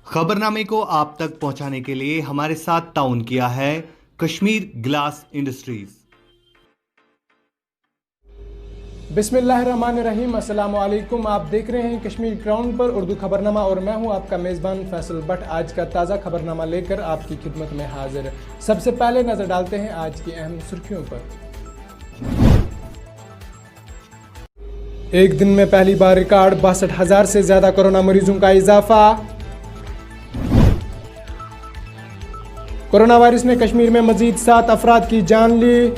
खबरनामे को आप तक पहुंचाने के लिए हमारे साथ ताउन किया है कश्मीर ग्लास इंडस्ट्रीज। बिस्मिल्लाहिर्रहमानिर्रहीम, अस्सलाम वालेकुम। आप देख रहे हैं कश्मीर ग्राउंड पर उर्दू खबरनामा और मैं हूं आपका मेज़बान फैसल भट्ट। आज का ताज़ा खबरनामा लेकर आपकी खिदमत में हाजिर। सबसे पहले नज़र डालते हैं आज की अहम सुर्खियों पर। एक दिन में पहली बार रिकॉर्ड 62,000 से ज़्यादा कोरोना मरीजों का इजाफा। कोरोना वायरस ने कश्मीर में मजीद 7 अफराद की जान ली।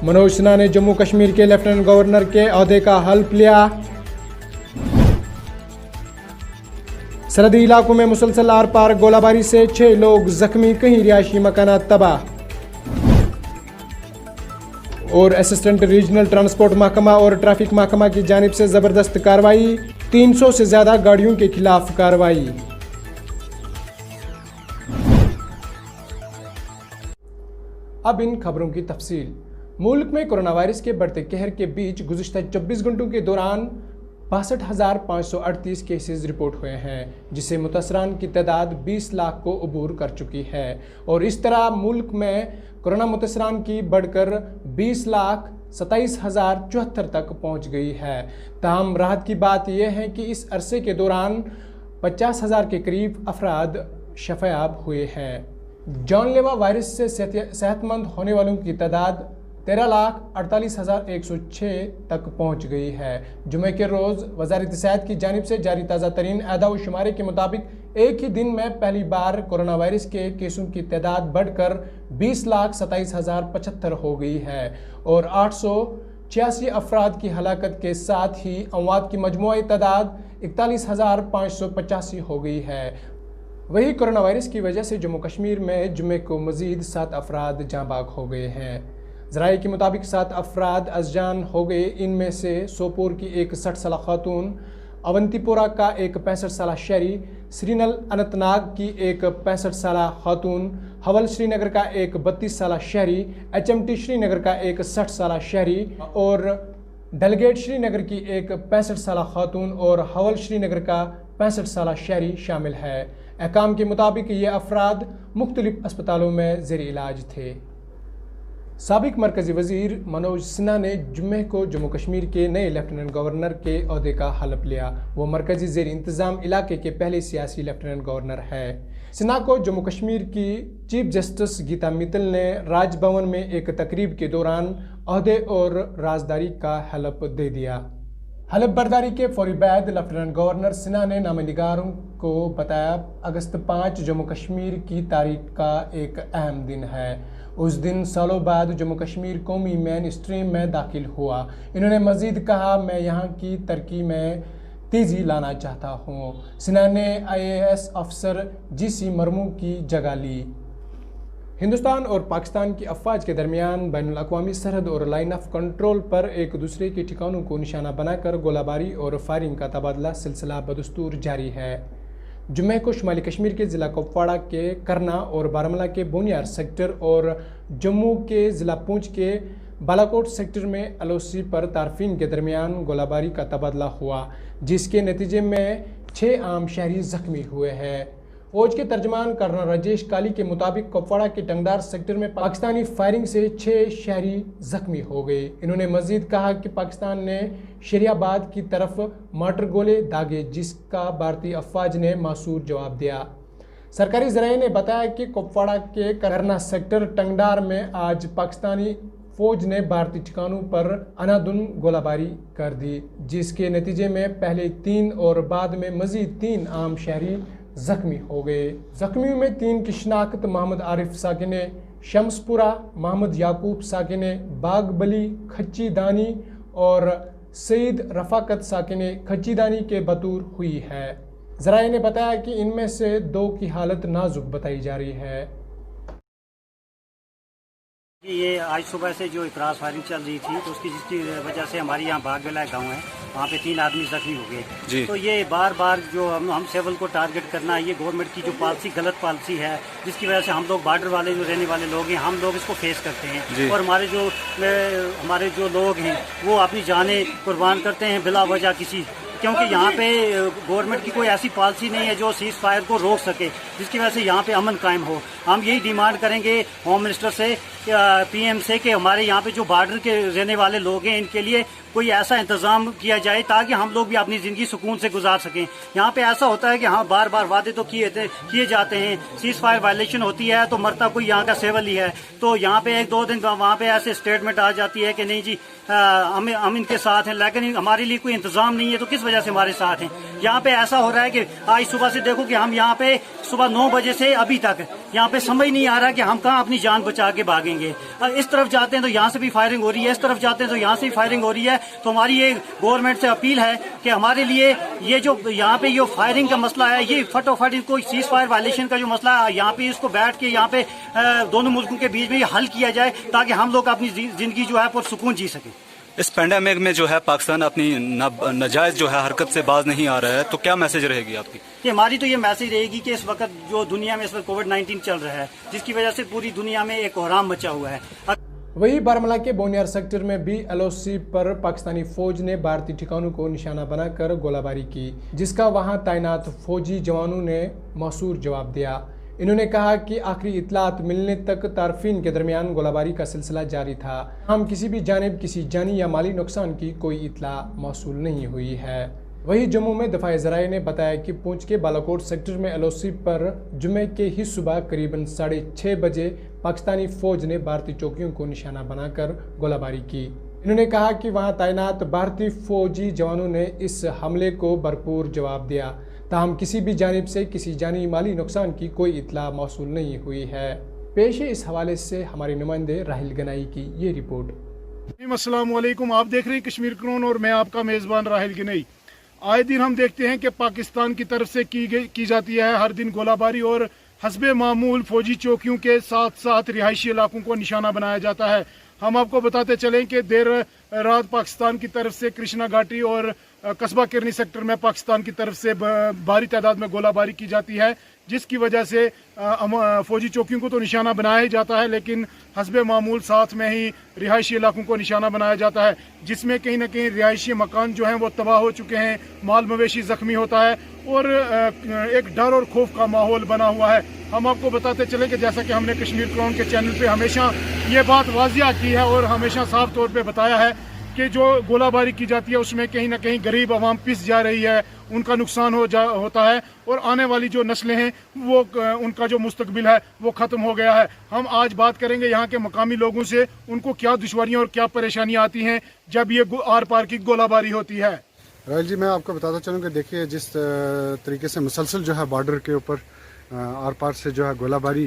मनोज सिन्हा ने जम्मू कश्मीर के लेफ्टिनेंट गवर्नर के ओहदे का हल्फ लिया। सरहदी इलाकों में मुसलसल आर पार गोलाबारी से 6 लोग जख्मी, कहीं रिहायशी मकानात तबाह। और असिस्टेंट रीजनल ट्रांसपोर्ट महकमा और ट्रैफिक महकमा की जानिब से जबरदस्त कार्रवाई, 300 से ज्यादा गाड़ियों के खिलाफ कार्रवाई। अब इन खबरों की तफसील। मुल्क में कोरोना वायरस के बढ़ते कहर के बीच गुज़िश्ता 24 घंटों के दौरान 62,538 केसेस रिपोर्ट हुए हैं, जिससे मुतासरान की तादाद 20 लाख को अबूर कर चुकी है। और इस तरह मुल्क में कोरोना मुतासरान की बढ़कर 20,27,074 तक पहुंच गई है। ताहम राहत की बात यह है कि इस अरसे के दौरान 50,000 के करीब अफराद शफायाब हुए हैं। जानलेवा वायरस से सेहतमंद होने वालों की तादाद 13,48,106 तक पहुंच गई है। जुमे के रोज़ वज़ारत सेहत की जानिब से जारी ताज़ा तरीन अहदा व शुमारे के मुताबिक एक ही दिन में पहली बार कोरोना वायरस के केसों की तादाद बढ़कर 20,27,075 हो गई है और 886 अफराद की हलाकत के साथ ही अमवात की मजमूई तादाद 41,585 हो गई है। वही कोरोना वायरस की वजह से जम्मू कश्मीर में जुमे को मज़ीद 7 अफराद जाँ बाग हो गए हैं। ज़राए के मुताबिक 7 अफराद अज़जान हो गए। इनमें से सोपोर की एक 60 साल खातून, अवंतीपोरा का एक 65 साल शहरी, श्रीनल अनंतनाग की एक 65 साल खातून, हवल श्रीनगर का एक 32 साल शहरी, HMT श्रीनगर का एक 60 साल शहरी और डेलगेट श्रीनगर की एक 65 साल खातून और हवल श्रीनगर का 65 साल शहरी शामिल है। अहकाम के मुताबिक ये अफराद मुख्तलिफ अस्पतालों में ज़ेर इलाज थे। साबिक मरकज़ी वज़ीर मनोज सिन्हा ने जुम्मे को जम्मू कश्मीर के नए लेफ्टिनेंट गवर्नर के ओहदे का हल्फ लिया। वो मरकज़ी ज़ेर इंतज़ाम इलाके के पहले सियासी लेफ्टिनेंट गवर्नर है। सिन्हा को जम्मू कश्मीर की चीफ जस्टिस गीता मित्तल ने राजभवन में एक तकरीब के दौरान ओहदे और राजदारी का हल्फ दे दिया। हल्फ बर्दारी के फौरी बाद लेफ्टिनेंट गवर्नर सिन्हा ने नामनिगारों को बताया, अगस्त 5 जम्मू कश्मीर की तारीख का एक अहम दिन है। उस दिन सालों बाद जम्मू कश्मीर कौमी मेन स्ट्रीम में दाखिल हुआ। इन्होंने मज़ीद कहा, मैं यहाँ की तरक्की में तेज़ी लाना चाहता हूँ। सिन्हा ने IAS अफसर GC मरमू की जगह ली। हिंदुस्तान और पाकिस्तान की अफवाज के दरमियान बैनुल अक़वामी सरहद और लाइन ऑफ कंट्रोल पर एक दूसरे के ठिकानों को निशाना बनाकर गोलाबारी और फायरिंग का तबादला सिलसिला बदस्तूर जारी है। जुम्मे को शुमाली कश्मीर के ज़िला कुपवाड़ा के करना और बारामूला के बोनियार सेक्टर और जम्मू के ज़िला पूंछ के बालाकोट सेक्टर में LOC पर तारफीन के दरमियान गोलाबारी का तबादला हुआ, जिसके नतीजे में 6 आम शहरी ज़ख्मी हुए हैं। फौज के तर्जमान कर्नल राजेश काली के मुताबिक कुपवाड़ा के टंगदार सेक्टर में पाकिस्तानी फायरिंग से 6 शहरी जख्मी हो गए। इन्होंने मजीद कहा कि पाकिस्तान ने शरियाबाद की तरफ मार्टर गोले दागे, जिसका भारतीय अफवाज ने मासूर जवाब दिया। सरकारी ज़राए ने बताया कि कुपवाड़ा के करना सेक्टर टंगदार में आज पाकिस्तानी फौज ने भारतीय ठिकानों पर अनादुन गोलाबारी कर दी, जिसके नतीजे में पहले 3 और बाद में मजीद 3 आम शहरी जख्मी हो गए। जख्मियों में 3 की शिनाख्त मोहम्मद आरिफ साकिने शम्सपुरा, मोहम्मद याकूब साकिने बागबली खच्ची दानी और सईद रफाकत साकिने खच्ची दानी के बतूर हुई है। ज़राए ने बताया कि इनमें से 2 की हालत नाजुक बताई जा रही है। ये आज सुबह से जो क्रॉस फायरिंग चल रही थी, तो उसकी जिसकी वजह से हमारी यहाँ बागबला गाँव है, वहाँ पे 3 आदमी जख्मी हो गए। जी। तो ये बार बार जो हम सिविल को टारगेट करना, ये गवर्नमेंट की जो पॉलिसी गलत पॉलिसी है, जिसकी वजह से हम लोग बॉर्डर वाले जो रहने वाले लोग हैं, हम लोग इसको फेस करते हैं। और हमारे जो लोग हैं वो अपनी जानें कुर्बान करते हैं बिला वजह किसी, क्योंकि यहाँ पे गवर्नमेंट की कोई ऐसी पॉलिसी नहीं है जो सीज फायर को रोक सके, जिसकी वजह से यहाँ पे अमन कायम हो। हम यही डिमांड करेंगे होम मिनिस्टर से, PM से, कि हमारे यहाँ पे जो बॉर्डर के रहने वाले लोग हैं इनके लिए कोई ऐसा इंतजाम किया जाए ताकि हम लोग भी अपनी ज़िंदगी सुकून से गुजार सकें। यहाँ पे ऐसा होता है कि हाँ बार बार वादे तो किए जाते हैं, सीज फायर वायलेशन होती है तो मरता कोई यहाँ का सिविल ही है। तो यहाँ पे 1-2 दिन वहाँ पे ऐसे स्टेटमेंट आ जाती है कि नहीं जी हम इनके साथ हैं, लेकिन हमारे लिए कोई इंतजाम नहीं है तो किस वजह से हमारे साथ हैं। यहाँ पे ऐसा हो रहा है कि आज सुबह से देखो कि हम यहाँ पे सुबह 9 बजे से अभी तक यहाँ पे समझ नहीं आ रहा कि हम कहाँ अपनी जान बचा के भागेंगे। इस तरफ जाते हैं तो यहाँ से भी फायरिंग हो रही है, इस तरफ जाते हैं तो यहाँ से भी फायरिंग हो रही है। तो हमारी ये गवर्नमेंट से अपील है कि हमारे लिए ये जो यहाँ पे ये फायरिंग का मसला है, ये फटोफट इसको सीज फायर वायलेशन का जो मसला है यहाँ पे इसको बैठ के यहाँ पे दोनों मुल्कों के बीच में ये हल किया जाए ताकि हम लोग अपनी जिंदगी जो है पुरसुकून जी सकें। इस पैंडेमिक में जो है पाकिस्तान अपनी नाजायज जो है हरकत से बाज नहीं आ रहा है, तो क्या मैसेज रहेगी आपकी? कि हमारी तो ये मैसेज रहेगी कि इस वक्त जो दुनिया में इस वक्त कोविड-19 चल रहा है, जिसकी वजह से पूरी दुनिया में एक कोहराम मचा हुआ है। वही बारामूला के बोनियार सेक्टर में भी LOC पर पाकिस्तानी फौज ने भारतीय ठिकानों को निशाना बनाकर गोलाबारी की, जिसका वहां तैनात फौजी जवानों ने मौसूर जवाब दिया। इन्होंने कहा कि आखिरी इतलात मिलने तक तारफीन के दरमियान गोलाबारी का सिलसिला जारी था। हम किसी भी जानिब किसी जानी या माली नुकसान की कोई इतला मौसूल नहीं हुई है। वही जम्मू में दफाए ज़राए ने बताया कि पूंछ के बालाकोट सेक्टर में LOC पर जुमे के ही सुबह करीबन 6:30 बजे पाकिस्तानी फौज ने भारतीय चौकियों को निशाना बनाकर गोलाबारी की। इन्होंने कहा कि वहां तैनात भारतीय फौजी जवानों ने इस हमले को भरपूर जवाब दिया, ताहम किसी भी जानिब से किसी जानी माली नुकसान की कोई इतला मौसूल नहीं हुई है। पेश है इस हवाले से हमारे नुमाइंदे राहिल गनाई की ये रिपोर्ट। अस्सलाम वालेकुम, आप देख रहे हैं कश्मीर क्रोन और मैं आपका मेज़बान राहिल गनाई। आए दिन हम देखते हैं कि पाकिस्तान की तरफ से की जाती है हर दिन गोलाबारी और हस्बे मामूल फौजी चौकियों के साथ साथ रिहायशी इलाकों को निशाना बनाया जाता है। हम आपको बताते चलें कि देर रात पाकिस्तान की तरफ से कृष्णा घाटी और कस्बा किरनी सेक्टर में पाकिस्तान की तरफ से भारी तादाद में गोलाबारी की जाती है, जिसकी वजह से फौजी चौकियों को तो निशाना बनाया ही जाता है, लेकिन हस्बे मामूल साथ में ही रिहायशी इलाकों को निशाना बनाया जाता है, जिसमें कहीं ना कहीं रिहायशी मकान जो हैं वो तबाह हो चुके हैं, माल मवेशी ज़ख्मी होता है और एक डर और खौफ का माहौल बना हुआ है। हम आपको बताते चले कि जैसा कि हमने कश्मीर क्राउन के चैनल पे हमेशा ये बात वाजिया की है और हमेशा साफ तौर पे बताया है कि जो गोलाबारी की जाती है उसमें कहीं ना कहीं गरीब आवाम पिस जा रही है, उनका नुकसान होता है और आने वाली जो नस्लें हैं वो उनका जो मुस्तकबिल है वो ख़त्म हो गया है। हम आज बात करेंगे यहाँ के मकामी लोगों से, उनको क्या दुश्वारियाँ और क्या परेशानियाँ आती हैं जब ये आर पार की गोलाबारी होती है। राहुल जी, मैं आपको बताता चलूँ कि देखिए जिस तरीके से मुसलसल जो है बॉर्डर के ऊपर आर पार से जो है गोलाबारी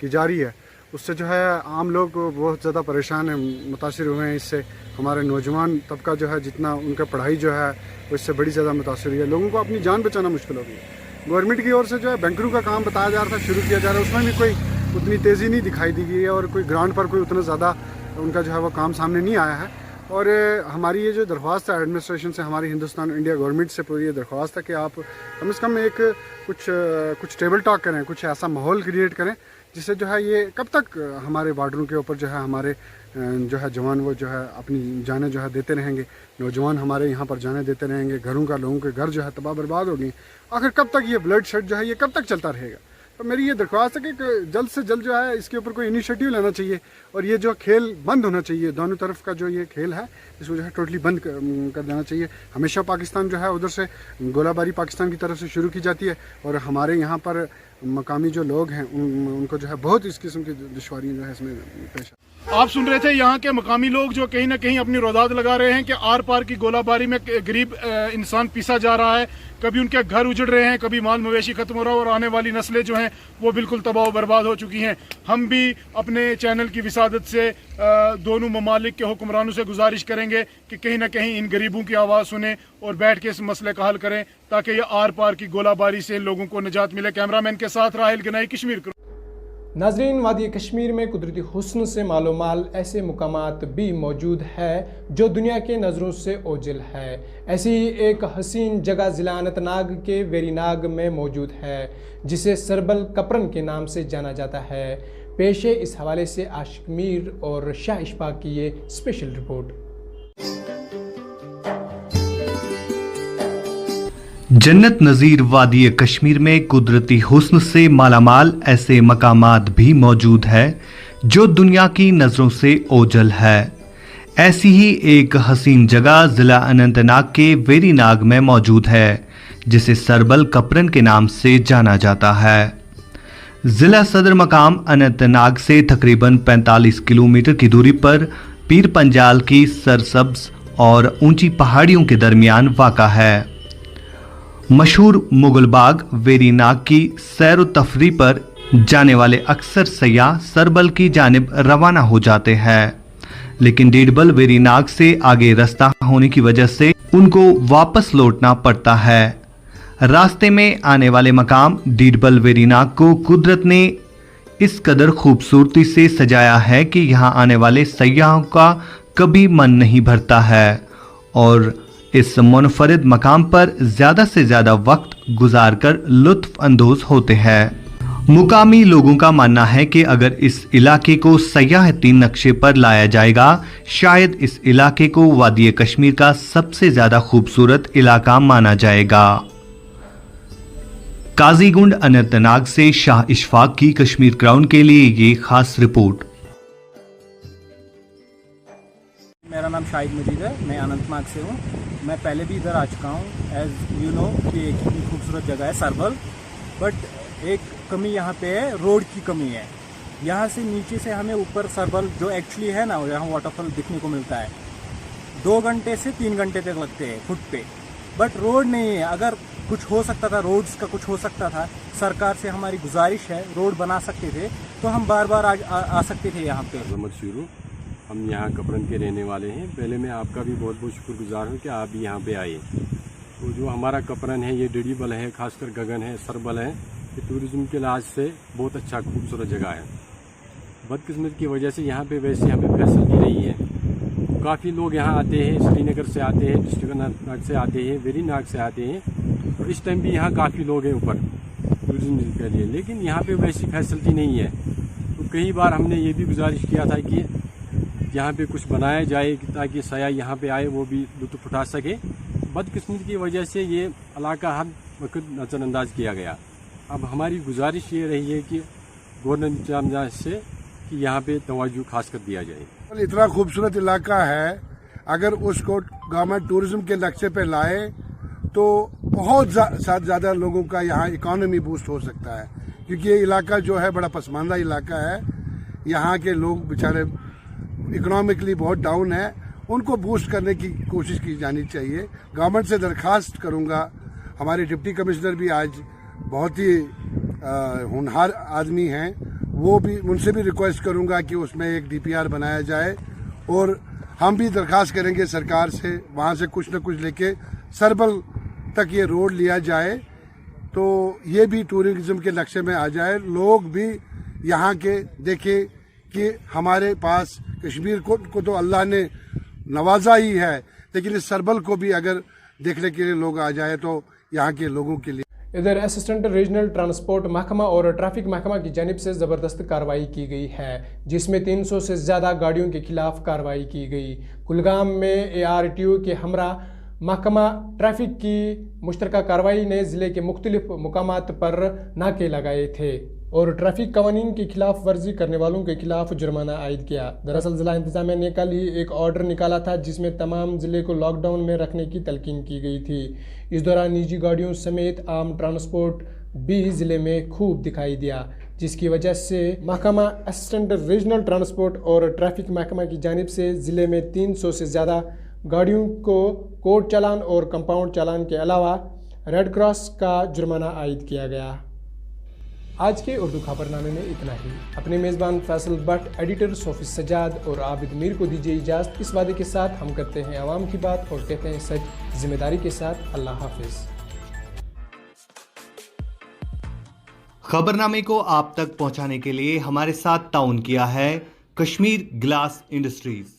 की जा रही है, उससे जो है आम लोग बहुत ज़्यादा परेशान हैं, मुतासिर हुए हैं। इससे हमारे नौजवान तबका जो है जितना उनका पढ़ाई जो है वो इससे बड़ी ज़्यादा मुतासिर हुई है। लोगों को अपनी जान बचाना मुश्किल हो गई है। गवर्नमेंट की ओर से जो है बैंकरों का काम बताया जा रहा था, शुरू किया जा रहा है, उसमें भी कोई उतनी तेज़ी नहीं दिखाई दी गई है और कोई ग्राउंड पर कोई उतना ज़्यादा उनका जो है वो काम सामने नहीं आया है। और हमारी ये जो दरख्वास्त है एडमिनिस्ट्रेशन से, हमारी हिंदुस्तान इंडिया गवर्नमेंट से पूरी ये दरख्वास्त है कि आप कम से कम एक कुछ टेबल टॉक करें, कुछ ऐसा माहौल क्रिएट करें जिससे जो है ये कब तक हमारे बॉर्डरों के ऊपर जो है हमारे जो है जवान वो जो है अपनी जानें जो है देते रहेंगे, नौजवान हमारे यहाँ पर जाने देते रहेंगे, लोगों के घर जो है तबाह बर्बाद होगी। आखिर कब तक ये ब्लड शेड जो है ये कब तक चलता रहेगा? तो मेरी ये दरख्वास्त है कि जल्द से जल्द जो है इसके ऊपर कोई इनिशिएटिव लेना चाहिए और ये जो खेल बंद होना चाहिए, दोनों तरफ का जो ये खेल है इसको जो है टोटली बंद कर देना चाहिए। हमेशा पाकिस्तान जो है उधर से गोलाबारी पाकिस्तान की तरफ से शुरू की जाती है और हमारे यहाँ पर मकामी जो लोग हैं उनको जो है बहुत इस किस्म की दुश्वारियाँ जो है इसमें पेश है। आप सुन रहे थे यहाँ के मकामी लोग जो कहीं ना कहीं अपनी रोदाद लगा रहे हैं कि आर पार की गोलाबारी में गरीब इंसान पिसा जा रहा है, कभी उनके घर उजड़ रहे हैं, कभी माल मवेशी खत्म हो रहा है और आने वाली नस्लें जो हैं वो बिल्कुल तबाह बर्बाद हो चुकी हैं। हम भी अपने चैनल की विसादत से दोनों ममालिक के हुक्मरानों से गुजारिश करेंगे कि कहीं ना कहीं इन गरीबों की आवाज़ सुने और बैठ के इस मसले का हल करें ताकि ये आर पार की गोलाबारी से लोगों को निजात मिले। कैमरामैन के साथ राहिल गनाई, कश्मीर। ناظرین، وادی کشمیر میں قدرتی حسن سے مالو مال ایسے مقامات بھی موجود ہے جو دنیا کے نظروں سے اوجھل ہے۔ ایسی ہی ایک حسین جگہ ضلع اننت ناگ کے ویری ناگ میں موجود ہے، جسے سربل کپرن کے نام سے جانا جاتا ہے۔ پیش ہے اس حوالے سے عاشق میر اور شاہ اشفاق کی یہ اسپیشل رپورٹ۔ جنت نظیر وادی کشمیر میں قدرتی حسن سے مالا مال ایسے مقامات بھی موجود ہے جو دنیا کی نظروں سے اوجھل ہے۔ ایسی ہی ایک حسین جگہ ضلع اننت ناگ کے ویری ناگ میں موجود ہے، جسے سربل کپرن کے نام سے جانا جاتا ہے۔ ضلع صدر مقام اننت ناگ سے تقریباً 45 کلومیٹر کی دوری پر پیر پنجال کی سرسبز اور اونچی پہاڑیوں کے درمیان واقع ہے۔ مشہور مغل باغ ویری ناگ کی سیر و تفریح پر جانے والے اکثر سیاح سربل کی جانب روانہ ہو جاتے ہیں، لیکن ڈیڈبل ویری ناگ سے آگے راستہ ہونے کی وجہ سے ان کو واپس لوٹنا پڑتا ہے۔ راستے میں آنے والے مقام ڈیڈبل ویری ناگ کو قدرت نے اس قدر خوبصورتی سے سجایا ہے کہ یہاں آنے والے سیاحوں کا کبھی من نہیں بھرتا ہے اور اس منفرد مقام پر زیادہ سے زیادہ وقت گزار کر لطف اندوز ہوتے ہیں۔ مقامی لوگوں کا ماننا ہے کہ اگر اس علاقے کو سیاحتی نقشے پر لایا جائے گا، شاید اس علاقے کو وادی کشمیر کا سب سے زیادہ خوبصورت علاقہ مانا جائے گا۔ قاضی گنڈ اننت ناگ سے شاہ اشفاق کی کشمیر کراؤن کے لیے یہ خاص رپورٹ۔ میرا نام شاہد مجید ہے، میں اننت ناگ سے ہوں۔ میں پہلے بھی ادھر آ چکا ہوں، ایز یو نو کہ ایک کتنی خوبصورت جگہ ہے سربل، بٹ ایک کمی یہاں پہ ہے، روڈ کی کمی ہے۔ یہاں سے نیچے سے ہمیں اوپر سربل جو ایکچولی ہے نا، یہاں واٹر فال دکھنے کو ملتا ہے، 2 گھنٹے سے 3 گھنٹے تک لگتے ہیں فٹ پہ، بٹ روڈ نہیں ہے۔ اگر کچھ ہو سکتا تھا، روڈز کا کچھ ہو سکتا تھا، سرکار سے ہماری گزارش ہے روڈ بنا سکتے تھے تو ہم بار بار آ سکتے تھے یہاں پہ۔ ہم یہاں کپرن کے رہنے والے ہیں۔ پہلے میں آپ کا بھی بہت بہت شکر گزار ہوں کہ آپ بھی یہاں پہ آئے۔ تو جو ہمارا کپرن ہے، یہ ڈیڈیبل ہے، خاص کر گگن ہے، سربل ہے، یہ ٹورزم کے لحاظ سے بہت اچھا خوبصورت جگہ ہے۔ بدقسمت کی وجہ سے یہاں پہ ویسے ہمیں فیسلٹی نہیں ہے۔ کافی لوگ یہاں آتے ہیں، سری نگر سے آتے ہیں، ڈسٹرکٹ اننت ناگ سے آتے ہیں، ویری ناگ سے آتے ہیں، اور اس ٹائم بھی یہاں کافی لوگ ہیں اوپر ٹورزم کے لیے، لیکن یہاں پہ ویسی فیسلٹی نہیں ہے۔ تو کئی بار ہم نے یہ بھی گزارش کیا تھا کہ یہاں پہ کچھ بنایا جائے تاکہ سیاح یہاں پہ آئے، وہ بھی لطف اٹھا سکے۔ بدقسمتی کی وجہ سے یہ علاقہ ہر وقت نظر انداز کیا گیا۔ اب ہماری گزارش یہ رہی ہے کہ گورنمنٹ انتظامیہ سے کہ یہاں پہ توجہ خاص کر دیا جائے۔ اتنا خوبصورت علاقہ ہے، اگر اس کو گورنمنٹ ٹورزم کے نقشے پہ لائے تو بہت زیادہ لوگوں کا یہاں اکانومی بوسٹ ہو سکتا ہے، کیونکہ یہ علاقہ جو ہے بڑا پسماندہ علاقہ ہے۔ یہاں کے لوگ بیچارے اکنامکلی بہت ڈاؤن ہے، ان کو بوسٹ کرنے کی کوشش کی جانی چاہیے۔ گورنمنٹ سے درخواست کروں گا، ہمارے ڈپٹی کمشنر بھی آج بہت ہی ہونہار آدمی ہیں، وہ بھی ان سے بھی ریکویسٹ کروں گا کہ اس میں ایک DPR بنایا جائے، اور ہم بھی درخواست کریں گے سرکار سے وہاں سے کچھ نہ کچھ لے کے سربل تک یہ روڈ لیا جائے، تو یہ بھی ٹورزم کے نقشے میں آ جائے، لوگ بھی یہاں کے دیکھیں کہ ہمارے پاس کشمیر کو تو اللہ نے نوازا ہی ہے، لیکن اس سربل کو بھی اگر دیکھنے کے لیے لوگ آ جائے تو یہاں کے لوگوں کے لیے۔ ادھر اسسٹنٹ ریجنل ٹرانسپورٹ محکمہ اور ٹریفک محکمہ کی جانب سے زبردست کارروائی کی گئی ہے، جس میں 300 سے زیادہ گاڑیوں کے خلاف کارروائی کی گئی۔ کلگام میں ARTO کے ہمراہ محکمہ ٹریفک کی مشترکہ کارروائی نے ضلع کے مختلف مقامات پر ناکے لگائے تھے اور ٹریفک قوانین کی خلاف ورزی کرنے والوں کے خلاف جرمانہ عائد کیا۔ دراصل ضلع انتظامیہ نے کل ہی ایک آرڈر نکالا تھا جس میں تمام ضلع کو لاک ڈاؤن میں رکھنے کی تلقین کی گئی تھی۔ اس دوران نجی گاڑیوں سمیت عام ٹرانسپورٹ بھی ضلع میں خوب دکھائی دیا، جس کی وجہ سے محکمہ اسسٹنٹ ریجنل ٹرانسپورٹ اور ٹریفک محکمہ کی جانب سے ضلع میں 300 سے زیادہ گاڑیوں کو کوڈ چالان اور کمپاؤنڈ چالان کے علاوہ ریڈ کراس کا جرمانہ عائد کیا گیا۔ آج کے اردو خبر نامے میں اتنا ہی۔ اپنے میزبان فیصل بٹ، ایڈیٹر صوفی سجاد اور عابد میر کو دیجیے اجازت، اس وعدے کے ساتھ ہم کرتے ہیں عوام کی بات اور کہتے ہیں سچ ذمہ داری کے ساتھ۔ اللہ حافظ۔ खबरनामे को आप तक पहुंचाने के लिए हमारे साथ ताउन किया है कश्मीर ग्लास इंडस्ट्रीज।